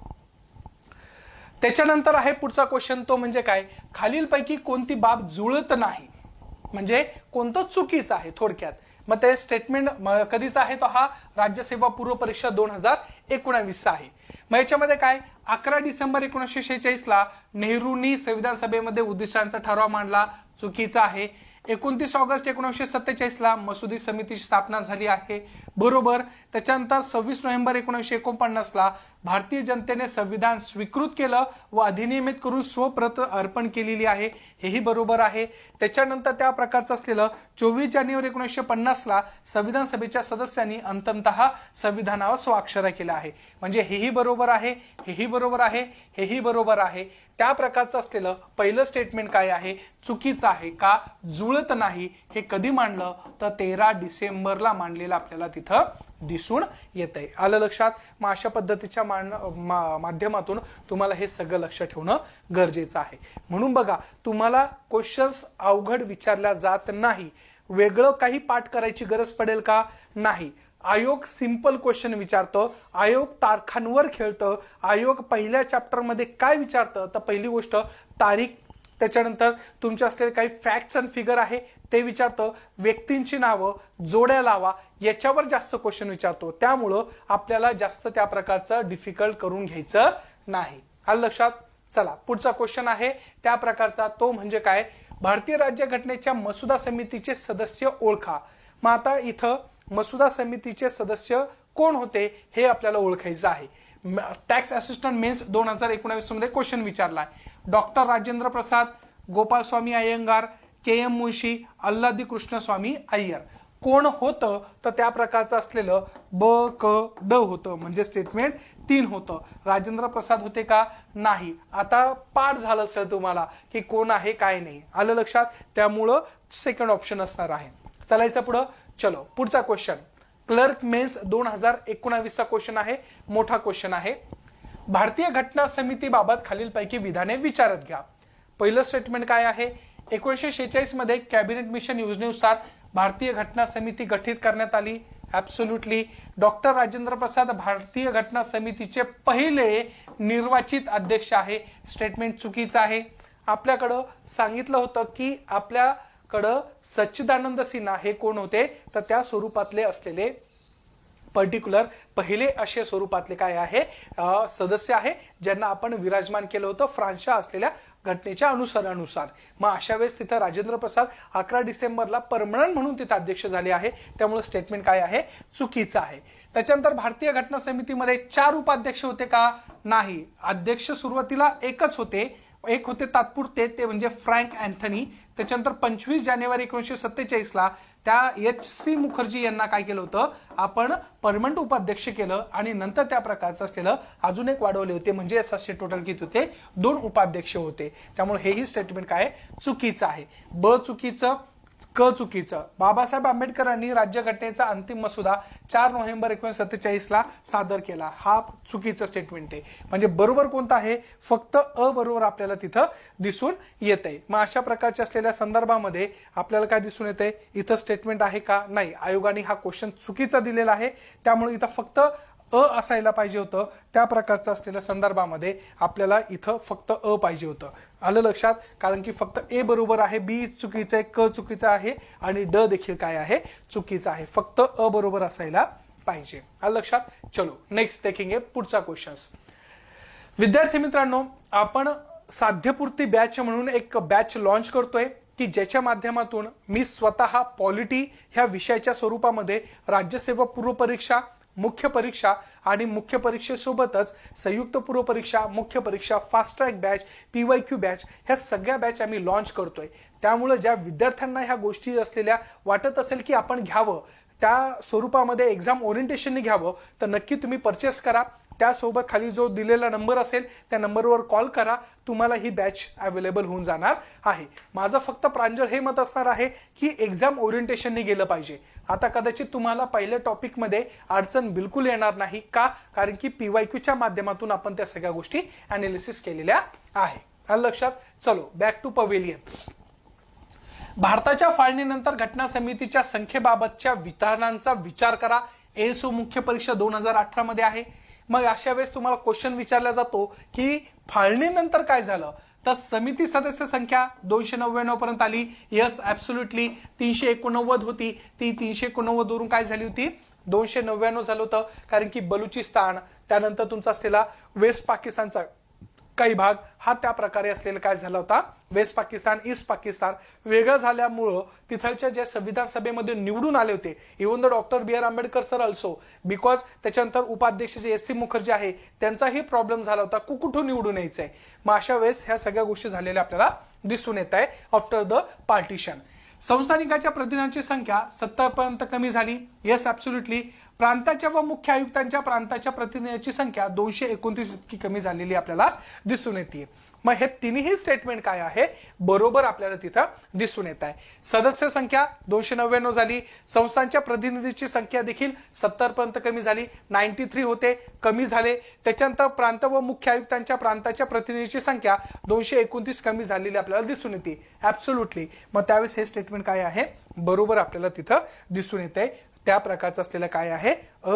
त्याच्यानंतर आहे पुढचा क्वेश्चन, तो म्हणजे काय, खालीलपैकी कोणती बाब जुळत नाही, म्हणजे कोणतं चुकीचं आहे थोडक्यात. मग ते स्टेटमेंट कधीचा आहे, तो हा राज्यसेवा पूर्व परीक्षा 2019 आहे. मग याच्यामध्ये काय, 11 डिसेंबर 1946 नेहरूंनी संविधान सभेमध्ये उद्दिष्टांचा ठराव मांडला, चुकीचा आहे. 29 ऑगस्ट 1947 मसुदी समितीची स्थापना झाली आहे, बरोबर. त्याच्यानंतर 26 नोव्हेंबर 1949 भारतीय जनतेने संविधान स्वीकृत केलं व अधिनियमित करून स्वप्रत अर्पण केलेली आहे, हेही बरोबर आहे. त्याच्यानंतर त्या प्रकारचं असलेलं 24 जानेवारी 1950 संविधान सभेच्या सदस्यांनी अंततः संविधानावर स्वाक्षऱ्या केल्या आहे, म्हणजे हेही बरोबर आहे, हेही बरोबर आहे, हेही बरोबर आहे. त्या प्रकारचं असलेलं पहिलं स्टेटमेंट काय आहे, चुकीचं आहे. का जुळत नाही, हे कधी मांडलं तर 13 डिसेंबरला मांडलेलं आपल्याला तिथं दिसून येतंय. आलं लक्षात. मग अशा पद्धतीच्या माध्यमातून तुम्हाला हे सगळं लक्ष ठेवणं गरजेचं आहे. म्हणून बघा, तुम्हाला क्वेश्चन्स अवघड विचारल्या जात नाही, वेगळं काही पाठ करायची गरज पडेल का, नाही. आयोग सिंपल क्वेश्चन विचारतं, आयोग तारखांवर खेळतं. आयोग पहिल्या चॅप्टरमध्ये काय विचारतं, तर पहिली गोष्ट तारीख, त्याच्यानंतर तुमचे असलेले काही फॅक्ट्स अँड फिगर आहे ते विचारतं, व्यक्तींची नावं, जोड्या लावा, याच्यावर जास्त क्वेश्चन विचारतो. त्यामुळं आपल्याला जास्त त्या प्रकारचं डिफिकल्ट करून घ्यायचं नाही. आलं लक्षात. चला पुढचा क्वेश्चन आहे त्या प्रकारचा, तो म्हणजे काय, भारतीय राज्यघटनेच्या मसुदा समितीचे सदस्य ओळखा. मग आता इथं मसुदा समितीचे सदस्य कोण होते हे आपल्याला ओळखायचं आहे. टॅक्स असिस्टंट मेन्स 2019 मध्ये क्वेश्चन विचारलाय. डॉक्टर राजेंद्र प्रसाद, गोपाल स्वामी अय्यंगार, के एम मुंशी, अल्लादी कृष्णस्वामी अय्यर. कोण होतं, तर त्या प्रकारचं असलेलं ब क ड होतं, म्हणजे स्टेटमेंट 3 होतं. राजेंद्र प्रसाद होते का, नाही. आता पाठ झालं असेल तुम्हाला की कोण आहे काय नाही, आलं लक्षात. त्यामुळं सेकंड ऑप्शन असणार आहे. चलायचं पुढं. चलो पुढचा क्वेश्चन, क्लर्क मेन्स 2019 क्वेश्चन आहे, मोठा क्वेश्चन आहे. भारतीय घटना समितीबाबत खालीलपैकी विधाने विचारत घ्या. पहिलं स्टेटमेंट काय आहे, 1946 मध्ये कॅबिनेट मिशन योजनेनुसार भारतीय घटना समिती गठीत करण्यात आली, ऍब्सोल्युटली. डॉक्टर राजेंद्र प्रसाद भारतीय घटना समितीचे पहिले निर्वाचित अध्यक्ष आहे, स्टेटमेंट चुकीचं आहे. आपल्याकडं सांगितलं होतं की आपल्याकडं सच्चिदानंद सिन्हा हे कोण होते, तर त्या स्वरूपातले असलेले पर्टिक्युलर पहिले असे स्वरूपातले काय आहे सदस्य आहे, ज्यांना आपण विराजमान केलं होतं फ्रान्सच्या असलेल्या घटनेच्या अनुसार. मग अशा वेळेस तिथं राजेंद्र प्रसाद 11 डिसेंबरला परमनंट म्हणून तिथं अध्यक्ष झाले आहे, त्यामुळे स्टेटमेंट काय आहे, चुकीचं आहे. त्याच्यानंतर भारतीय घटना समितीमध्ये 4 उपाध्यक्ष होते का, नाही. अध्यक्ष सुरुवातीला एकच होते, एक होते तात्पुरते, ते म्हणजे फ्रँक अँथनी. त्याच्यानंतर 25 जानेवारी 1947 त्या एच.सी. मुखर्जी यांना काय केलं होतं, आपण परमनंट उपाध्यक्ष केलं आणि नंतर त्या प्रकारचं असलेलं अजून एक वाढवले होते, म्हणजे असे टोटल किती होते, 2 उपाध्यक्ष होते. त्यामुळे हेही स्टेटमेंट काय चुकीचं आहे. ब चुकीचं, क चुकीचं. बाबासाहेब आंबेडकरांनी राज्यघटनेचा अंतिम मसुदा 4 नोव्हेंबर 1947 सादर केला, हा चुकीचं स्टेटमेंट आहे. म्हणजे बरोबर कोणतं आहे, फक्त अ बरोबर आपल्याला तिथं दिसून येतंय. मग अशा प्रकारच्या असलेल्या संदर्भामध्ये आपल्याला काय दिसून येतंय, इथं स्टेटमेंट आहे का, नाही. आयोगाने हा क्वेश्चन चुकीचा दिलेला आहे, त्यामुळे इथं फक्त असायला पाहिजे होतं, त्या प्रकारचं असलेल्या संदर्भामध्ये आपल्याला इथं फक्त पाहिजे होतं. आलं लक्षात? कारण की फक्त ए बरोबर आहे, बी चुकीचं आहे, क चुकीचं आहे आणि ड देखील काय आहे, चुकीचं आहे. फक्त बरोबर असायला पाहिजे. आलं लक्षात? चलो नेक्स्ट टेकिंग पुढचा क्वेश्चन्स. विद्यार्थी मित्रांनो, आपण साध्यपूर्ती बॅच म्हणून एक बॅच लॉन्च करतोय की ज्याच्या माध्यमातून मी स्वतः पॉलिटी ह्या विषयाच्या स्वरूपामध्ये राज्यसेवा पूर्व परीक्षा, मुख्य परीक्षा आणि मुख्य परीक्षेसोबतच संयुक्त पूर्व परीक्षा, मुख्य परीक्षा, fast track batch, PYQ batch ह्या सगळ्या बॅच आम्ही लॉन्च करतोय. त्यामुळे ज्या विद्यार्थ्यांना ह्या गोष्टी असलेल्या वाटत असेल की आपण घ्यावं, त्या स्वरूपामध्ये एक्झाम ओरिएंटेशनने घ्यावं, तर नक्की तुम्ही परचेस करा. त्यासोबत खाली जो दिलेला नंबर असेल त्या नंबरवर कॉल करा, तुम्हाला ही बॅच अवेलेबल होऊन जाणार आहे. माझं फक्त प्रांजळ हे मत असणार आहे की एक्झाम ओरिएंटेशनने गेलं पाहिजे. आता कदाचित तुम्हाला पहिल्या टॉपिकमध्ये अडचण बिलकुल येणार नाही. का? कारण की PYQच्या माध्यमातून आपण त्या सगळ्या गोष्टी अनालिसिस केलेल्या आहे. आलं लक्षात? चलो बॅक टू पवेलियन. भारताच्या फाळणीनंतर घटना समितीच्या संख्येबाबतच्या विधानांचा विचार करा. ASO मुख्य परीक्षा 2018 मध्ये आहे. मग अशा वेळेस तुम्हाला क्वेश्चन विचारला जातो की फाळणीनंतर काय झालं, तर समिती सदस्य संख्या 299 पर्यंत आली. यस, ऍब्सोल्युटली 389 होती, ती 389 वरून काय झाली होती, 299 झालं होतं. कारण की बलुचिस्तान, त्यानंतर तुमचा असलेला वेस्ट पाकिस्तानचा काही भाग हा त्या प्रकारे असलेला काय झाला होता, वेस्ट पाकिस्तान, ईस्ट पाकिस्तान वेगळं झाल्यामुळं तिथलच्या ज्या संविधान सभेमध्ये निवडून आले होते, even the doctor B R Ambedkar sir also, because त्याच्यानंतर उपाध्यक्ष जे SC मुखर्जी आहे त्यांचाही प्रॉब्लेम झाला होता, कुठून निवडून यायचंय. मग अशा वेळेस ह्या सगळ्या गोष्टी झालेल्या आपल्याला दिसून येत आहे आफ्टर द पार्टिशन. संस्थानिकाच्या प्रतिनिधींची संख्या 70 पर्यंत कमी झाली. Yes, absolutely. प्रांताच्या व मुख्य आयुक्तांच्या प्रांताच्या प्रतिनिधींची संख्या 229 इतकी कमी झालेली आपल्याला दिसून येते. मग हे तिन्ही स्टेटमेंट काय आहे, बरोबर आपल्याला तिथं दिसून येत आहे. सदस्य संख्या 299 झाली. संस्थांच्या प्रतिनिधीची संख्या देखील 70 पर्यंत कमी झाली. 93 होते, कमी झाले. त्याच्यानंतर प्रांत व मुख्य आयुक्तांच्या प्रांताच्या प्रतिनिधीची संख्या 229 कमी झालेली आपल्याला दिसून येते. ऍब्सोल्युटली. मग त्यावेळेस हे स्टेटमेंट काय आहे, बरोबर आपल्याला तिथं दिसून येते. त्या प्रकारचं असलेलं काय आहे,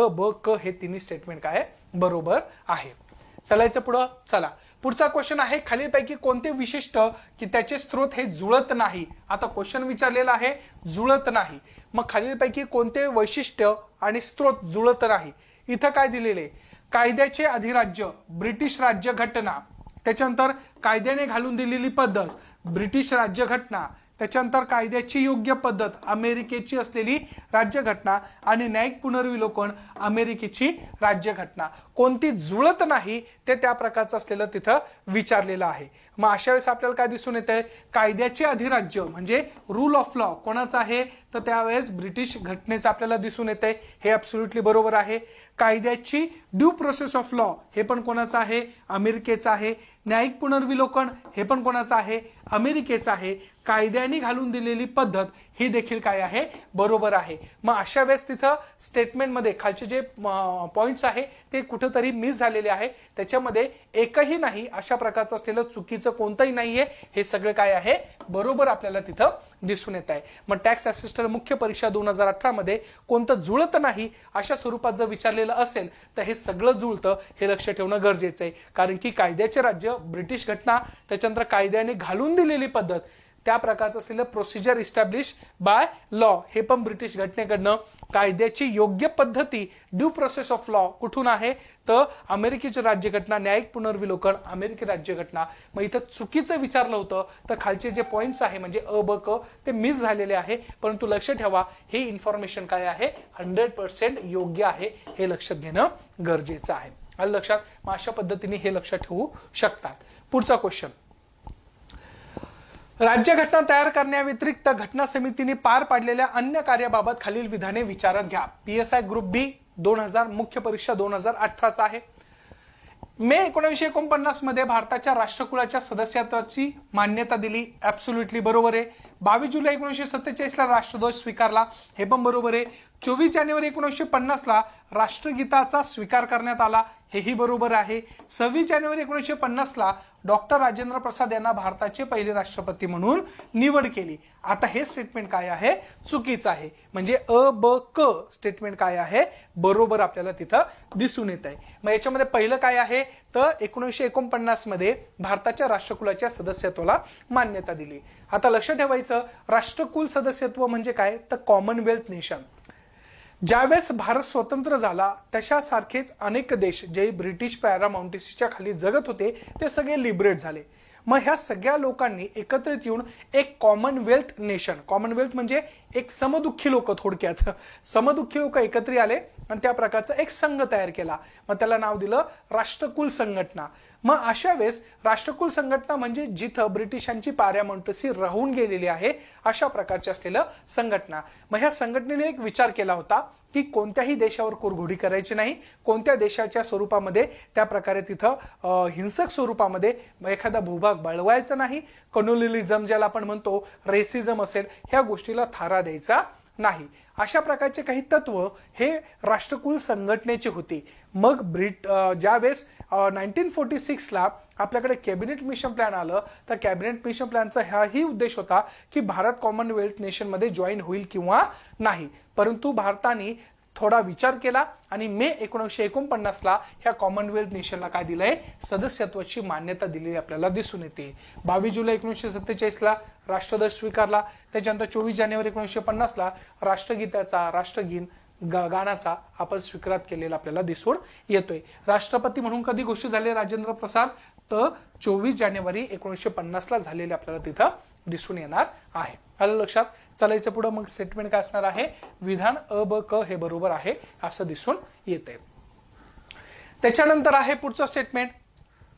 ब क हे तिन्ही स्टेटमेंट काय बरोबर आहे. चलायचं पुढं. चला पुढचा क्वेश्चन आहे, खालीलपैकी कोणते विशिष्ट की त्याचे स्रोत हे जुळत नाही. आता क्वेश्चन विचारलेला आहे जुळत नाही. मग खालीलपैकी कोणते वैशिष्ट्य आणि स्रोत जुळत नाही. इथं काय दिलेले, कायद्याचे अधिराज्य ब्रिटिश राज्यघटना, त्याच्यानंतर कायद्याने घालून दिलेली पद्धत ब्रिटिश राज्यघटना, त्याच्यानंतर कायद्याची योग्य पद्धत अमेरिकेची असलेली राज्यघटना आणि न्यायिक पुनर्विलोकन अमेरिकेची राज्यघटना. कोणती जुळत नाही ते त्या प्रकारचं असलेलं तिथं विचारलेलं आहे. मग अशा वेळेस आपल्याला काय दिसून येतंय, कायद्याचे अधिराज्य म्हणजे रूल ऑफ लॉ कोणाचं आहे, तर त्यावेळेस ब्रिटिश घटनेचं आपल्याला दिसून येतंय. हे ऍब्सोल्युटली बरोबर आहे. कायद्याची ड्यू प्रोसेस ऑफ लॉ हे पण कोणाचं आहे, अमेरिकेचं आहे. न्यायिक पुनर्विलोकन हे पण कोणाचं आहे, अमेरिकेचं आहे. कायद्याने घालून दिलेली पद्धत ही देखील काय आहे, बरोबर आहे. मग अशा वेळेस तिथं स्टेटमेंटमध्ये खालचे जे पॉइंट्स आहे ते कुठेतरी मिस झालेले आहे. त्याच्यामध्ये एकही नाही अशा प्रकारचं असलेलं चुकीचं कोणतंही नाहीये. हे सगळं काय आहे, बरोबर आपल्याला तिथं दिसून येत आहे. मग टॅक्स असिस्टंट मुख्य परीक्षा 2018 मध्ये कोणतं जुळत नाही अशा स्वरूपात जर विचारलेलं असेल तर हे सगळं जुळतं हे लक्ष ठेवणं गरजेचं आहे. कारण की कायद्याचे राज्य ब्रिटिश घटना, त्याच्यानंतर कायद्याने घालून दिलेली पद्धत, त्या प्रकारचं असलेलं प्रोसिजर इस्टॅब्लिश बाय लॉ हे पण ब्रिटिश घटनेकडनं. कायद्याची योग्य पद्धती ड्यू प्रोसेस ऑफ लॉ कुठून आहे, तर अमेरिकेची राज्यघटना, न्यायिक पुनर्विलोकन अमेरिकी राज्यघटना. मग इथं चुकीचं विचारलं होतं तर खालचे जे पॉइंट्स आहे म्हणजे ब क ते मिस झालेले आहे. परंतु लक्ष ठेवा हे इन्फॉर्मेशन काय आहे, 100% योग्य आहे हे लक्षात घेणं गरजेचं आहे. आलं लक्षात. मग अशा पद्धतीने हे लक्षात ठेवू शकतात. पुढचा क्वेश्चन, राज्यघटना तयार करण्याव्यतिरिक्त घटना समितीने पार पाडलेल्या अन्य कार्याबाबत खालील विधाने विचारात घ्या. PSI ग्रुप B 2000 मुख्य परीक्षा 2018 आहे. मे 1949 मध्ये भारताच्या राष्ट्रकुलाच्या सदस्यत्वाची मान्यता दिली. ऍब्सोल्युटली बरोबर आहे. 22 जुलै 1947 ला राष्ट्रध्वज स्वीकारला. हे पण बरोबर आहे. 24 जानेवारी 1950 ला राष्ट्रगीताचा स्वीकार करण्यात आला. हेही बरोबर आहे. 26 जानेवारी 1950 ला डॉक्टर राजेंद्र प्रसाद यांना भारताचे पहिले राष्ट्रपती म्हणून निवड केली. आता हे स्टेटमेंट काय आहे, चुकीचं आहे. म्हणजे अ ब क स्टेटमेंट काय आहे, बरोबर आपल्याला तिथं दिसून येत आहे. मग याच्यामध्ये पहिलं काय आहे तर 1949 मध्ये भारताच्या राष्ट्रकुलाच्या सदस्यत्वाला मान्यता दिली. आता लक्ष ठेवायचं, राष्ट्रकुल सदस्यत्व म्हणजे काय तर कॉमनवेल्थ नेशन. ज्यावेळेस भारत स्वतंत्र झाला तशासारखेच अनेक देश जे ब्रिटिश पॅरामाउंटिसीच्या खाली जगत होते ते सगळे लिबरेट झाले. मग ह्या सगळ्या लोकांनी एकत्रित येऊन एक कॉमनवेल्थ नेशन, कॉमनवेल्थ म्हणजे एक समदुःखी लोक, थोडक्यात समदुःखी लोक एकत्रित आले आणि त्या प्रकारचा एक संघ तयार केला. मग त्याला नाव दिलं राष्ट्रकुल संघटना. मग अशा वेळेस राष्ट्रकुल संघटना म्हणजे जिथं ब्रिटिशांची पॅरामाउंटसी राहून गेलेली आहे अशा प्रकारची असलेलं संघटना. मग ह्या संघटनेने एक विचार केला होता की कोणत्याही देशावर कुरघोडी करायची नाही, कोणत्या देशाच्या स्वरूपामध्ये त्या प्रकारे तिथं हिंसक स्वरूपामध्ये एखादा भूभाग बळवायचा नाही, कॉलोनियलिझम ज्याला आपण म्हणतो, रेसिझम असेल, ह्या गोष्टीला थारा द्यायचा नाही. अशा प्रकारचे काही तत्व हे राष्ट्रकुल संघटनेचे होते. मग ज्यावेळेस 1946 ला आपल्याकडे कॅबिनेट मिशन प्लॅन आलं तर कॅबिनेट मिशन प्लॅनचा हाही उद्देश होता की भारत कॉमनवेल्थ नेशन मध्ये जॉईन होईल किंवा नाही. परंतु भारताने थोडा विचार केला आणि मे 1949 ला ह्या कॉमनवेल्थ नेशनला काय दिलंय, सदस्यत्वाची मान्यता दिलेली आपल्याला दिसून येते. 22 जुलै 1947 ला राष्ट्रध्वज स्वीकारला. त्याच्यानंतर 24 जानेवारी 1950 ला राष्ट्रगीताचा, गाण्याचा आपण स्वीकार केलेला आपल्याला दिसून येतोय. राष्ट्रपती म्हणून कधी घोषित झाले राजेंद्र प्रसाद तर 24 जानेवारी 1950 ला झालेले आपल्याला तिथं दिसून येणार आहे. आलं लक्षात. चालायचं पुढे. मग स्टेटमेंट काय असणार आहे, विधान अ ब क हे बरोबर आहे असं दिसून येते. त्याच्यानंतर आहे पुढचं स्टेटमेंट.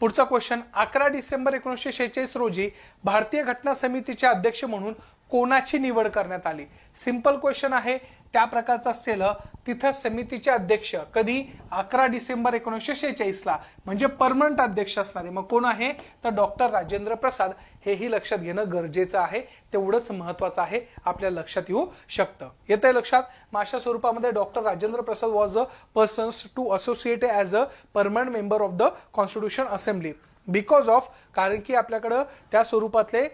पुढचा क्वेश्चन, 11 डिसेंबर 1946 रोजी भारतीय घटना समितीचे अध्यक्ष म्हणून कोणाची निवड करण्यात आली. सिंपल क्वेश्चन आहे. त्या प्रकारचं असलेलं तिथं समितीचे अध्यक्ष कधी 11 डिसेंबर 1946 ला म्हणजे परमनंट अध्यक्ष असणारे मग कोण आहे तर डॉक्टर राजेंद्र प्रसाद. हेही लक्षात घेणं गरजेचं आहे, तेवढंच महत्वाचं आहे, आपल्या लक्षात येऊ शकतं. येतंय लक्षात. मग अशा स्वरूपामध्ये doctor Rajendra Prasad was a person to associate as a permanent member of the constitution assembly because of, कारण की आपल्याकडं त्या स्वरूपातले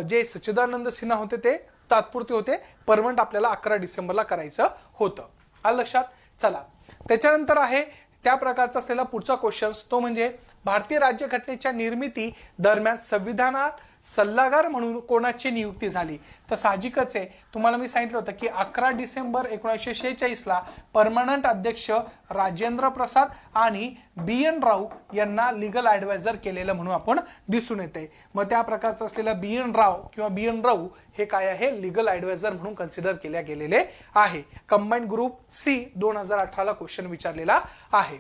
जे सच्चिदानंद सिन्हा होते ते तात्पुरते होते, परमनंट आपल्याला 11 डिसेंबरला करायचं होतं. आलं लक्षात. चला त्याच्यानंतर आहे त्या प्रकारचा असलेला पुढचा क्वेश्चन, तो म्हणजे भारतीय राज्यघटनेच्या निर्मिती दरम्यान संविधानात सल्लागार म्हणून कोणाची नियुक्ती झाली. तर साहजिकच आहे, तुम्हाला मी सांगितलं होतं की 11 डिसेंबर 1946 ला परमनंट अध्यक्ष राजेंद्र प्रसाद आणि BN राव यांना लिगल ऍडवायझर केलेलं म्हणून आपण दिसून येते. मग त्या प्रकारचं असलेलं BN राव किंवा BN राव हे काय आहे, लिगल ऍडवायझर म्हणून कन्सिडर केल्या गेलेले आहे. कंबाईंड ग्रुप C 2018 ला क्वेश्चन विचारलेला आहे.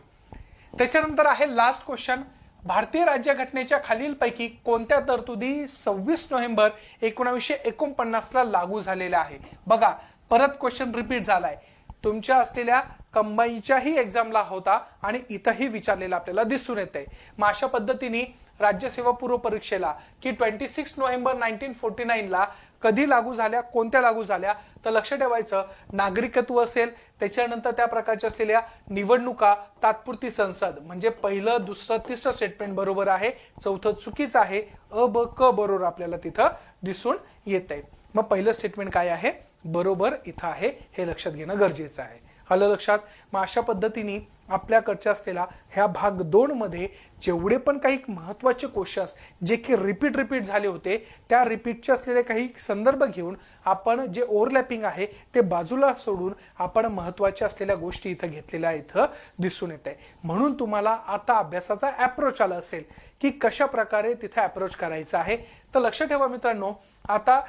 त्याच्यानंतर आहे लास्ट क्वेश्चन, भारतीय राज्यघटनेच्या खालीलपैकी कोणत्या तरतुदी 26 नोव्हेंबर 1949 ला लागू झालेल्या आहे. बघा परत क्वेश्चन रिपीट झालाय, तुमच्या असलेल्या कंबाईनच्याही एक्झामला होता आणि इथंही विचारलेला आपल्याला दिसून येते. मग अशा पद्धतीने राज्यसेवा पूर्व परीक्षेला की 26 नोव्हेंबर 1949 ला कधी लागू झाल्या, कोणत्या लागू झाल्या, तर लक्ष ठेवायचं नागरिकत्व असेल, त्याच्यानंतर त्या प्रकारच्या असलेल्या निवडणुका, तात्पुरती संसद, म्हणजे पहिलं, दुसरं, तिसरं स्टेटमेंट बरोबर आहे, चौथं चुकीचं आहे, अ ब क बरोबर आपल्याला तिथं दिसून येत आहे. मग पहिलं स्टेटमेंट काय आहे, बरोबर इथं आहे, हे लक्षात घेणं गरजेचं आहे. आलं लक्षात. मग अशा पद्धतीने आपल्याकडच्या असलेला ह्या भाग 2 मध्ये जेवढे पण काही महत्वाचे क्वेश्चन्स जे की रिपीट झाले होते त्या रिपीटचे असलेले काही संदर्भ घेऊन आपण जे ओव्हरलॅपिंग आहे ते बाजूला सोडून आपण महत्वाच्या असलेल्या गोष्टी इथं घेतलेल्या इथं दिसून येत आहे. म्हणून तुम्हाला आता अभ्यासाचा अप्रोच आला असेल की कशा प्रकारे तिथे अप्रोच करायचा आहे. तर लक्ष ठेवा मित्रांनो, आता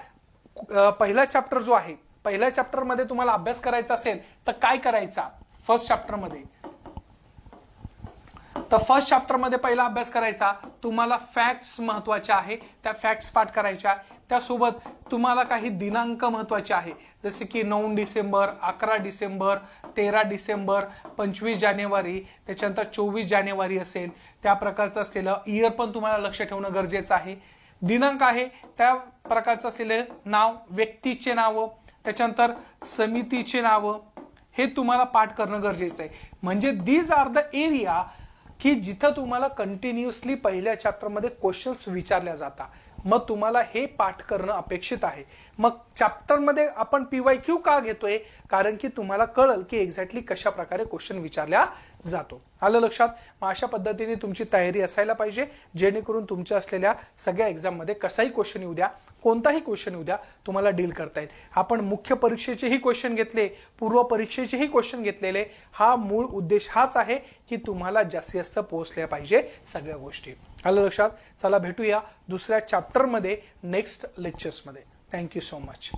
पहिला चॅप्टर जो आहे, पहिल्या चॅप्टर मध्ये तुम्हाला अभ्यास करायचा असेल तर काय करायचा, फर्स्ट चॅप्टर मध्ये, तर फर्स्ट चॅप्टर मध्ये पहिला अभ्यास करायचा, तुम्हाला फॅक्ट्स महत्वाचे आहे, त्या फॅक्ट्स पाठ करायच्या. त्यासोबत तुम्हाला काही दिनांक महत्वाचे आहे, जसे की 9 डिसेंबर, 11 डिसेंबर, 13 डिसेंबर, 25 जानेवारी, त्याच्यानंतर 24 जानेवारी असेल, त्या प्रकारचं असलेलं इयर पण तुम्हाला लक्ष ठेवणं गरजेचं आहे. दिनांक आहे त्या प्रकारचं असलेले नाव, व्यक्तीचे नाव, त्याच्यानंतर समितीचे नाव, हे तुम्हाला पाठ करणं गरजेचं आहे. म्हणजे दीज आर द एरिया की जिथं तुम्हाला कंटिन्युअसली पहिल्या चॅप्टरमध्ये क्वेश्चन्स विचारल्या जातात, मग तुम्हाला हे पाठ करणं अपेक्षित आहे. मग चॅप्टरमध्ये आपण PYQ का घेतोय? कारण की तुम्हाला कळल की एक्झॅक्टली कशा प्रकारे क्वेश्चन विचारल्या जातो. आलं लक्षात? मग अशा पद्धतीने तुमची तयारी असायला पाहिजे, जेणेकरून तुमच्या असलेल्या सगळ्या एक्झाममध्ये कसाही क्वेश्चन येऊ द्या, कोणताही क्वेश्चन येऊ द्या, तुम्हाला डील करता येईल. आपण मुख्य परीक्षेचेही क्वेश्चन घेतले, पूर्व परीक्षेचेही क्वेश्चन घेतलेले. हा मूळ उद्देश हाच आहे की तुम्हाला जास्तीत जास्त पोहोचल्या पाहिजे सगळ्या गोष्टी. आलं लक्षात? चला भेटूया दुसऱ्या चॅप्टरमध्ये नेक्स्ट लेक्चर्समध्ये. Thank you so much.